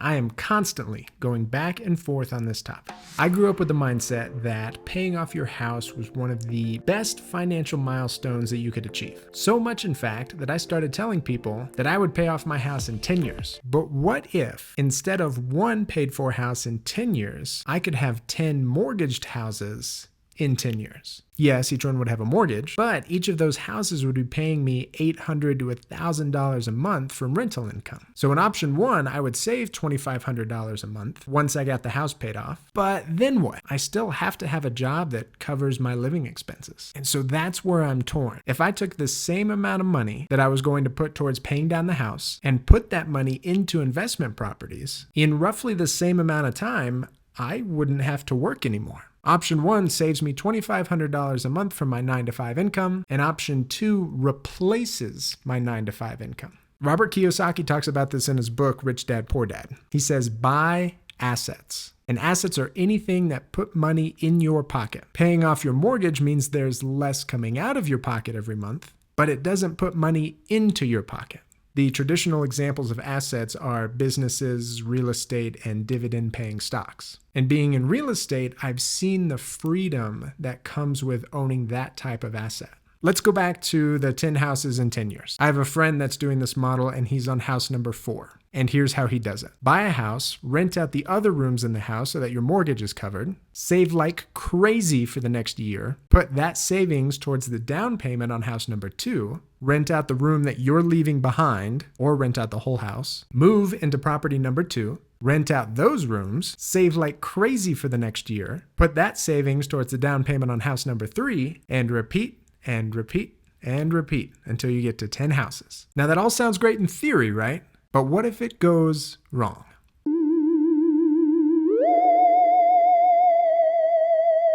I am constantly going back and forth on this topic. I grew up with the mindset that paying off your house was one of the best financial milestones that you could achieve. So much, in fact, that I started telling people that I would pay off my house in 10 years. But what if, instead of one paid for house in 10 years, I could have 10 mortgaged houses in 10 years? Yes, each one would have a mortgage, but each of those houses would be paying me $800 to $1,000 a month from rental income. So in option one, I would save $2,500 a month once I got the house paid off. But then what? I still have to have a job that covers my living expenses. And so that's where I'm torn. If I took the same amount of money that I was going to put towards paying down the house and put that money into investment properties, in roughly the same amount of time, I wouldn't have to work anymore. Option one saves me $2,500 a month from my 9-to-5 income, and option two replaces my 9-to-5 income. Robert Kiyosaki talks about this in his book, Rich Dad, Poor Dad. He says, buy assets. And assets are anything that put money in your pocket. Paying off your mortgage means there's less coming out of your pocket every month, but it doesn't put money into your pocket. The traditional examples of assets are businesses, real estate, and dividend-paying stocks. And being in real estate, I've seen the freedom that comes with owning that type of asset. Let's go back to the 10 houses in 10 years. I have a friend that's doing this model, and he's on house number 4. And here's how he does it. Buy a house, rent out the other rooms in the house so that your mortgage is covered, save like crazy for the next year, put that savings towards the down payment on house number 2, rent out the room that you're leaving behind, or rent out the whole house, move into property number 2, rent out those rooms, save like crazy for the next year, put that savings towards the down payment on house number 3, and repeat and repeat and repeat until you get to 10 houses. Now that all sounds great in theory, right? But what if it goes wrong?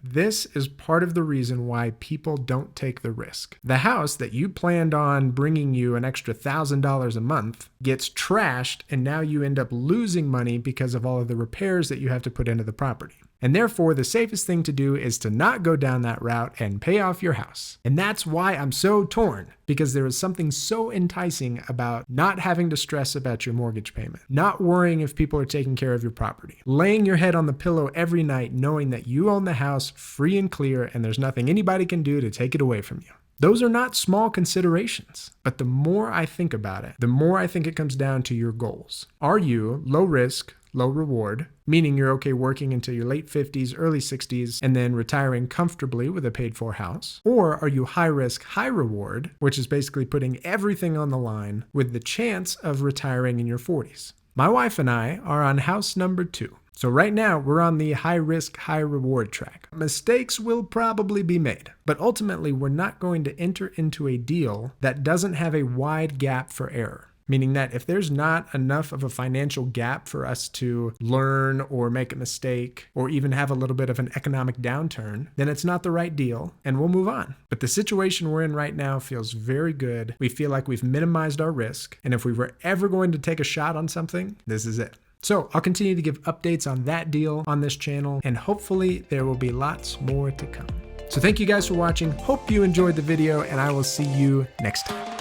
This is part of the reason why people don't take the risk. The house that you planned on bringing you an extra $1,000 a month gets trashed, and now you end up losing money because of all of the repairs that you have to put into the property. And therefore, the safest thing to do is to not go down that route and pay off your house. And that's why I'm so torn, because there is something so enticing about not having to stress about your mortgage payment, not worrying if people are taking care of your property, laying your head on the pillow every night knowing that you own the house free and clear and there's nothing anybody can do to take it away from you. Those are not small considerations, but the more I think about it, the more I think it comes down to your goals. Are you low risk, low reward, meaning you're okay working until your late 50s, early 60s, and then retiring comfortably with a paid-for house? Or are you high risk, high reward, which is basically putting everything on the line with the chance of retiring in your 40s? My wife and I are on house number 2. So right now, we're on the high risk, high reward track. Mistakes will probably be made, but ultimately, we're not going to enter into a deal that doesn't have a wide gap for error. Meaning that if there's not enough of a financial gap for us to learn or make a mistake or even have a little bit of an economic downturn, then it's not the right deal and we'll move on. But the situation we're in right now feels very good. We feel like we've minimized our risk. And if we were ever going to take a shot on something, this is it. So I'll continue to give updates on that deal on this channel, and hopefully there will be lots more to come. So thank you guys for watching. Hope you enjoyed the video, and I will see you next time.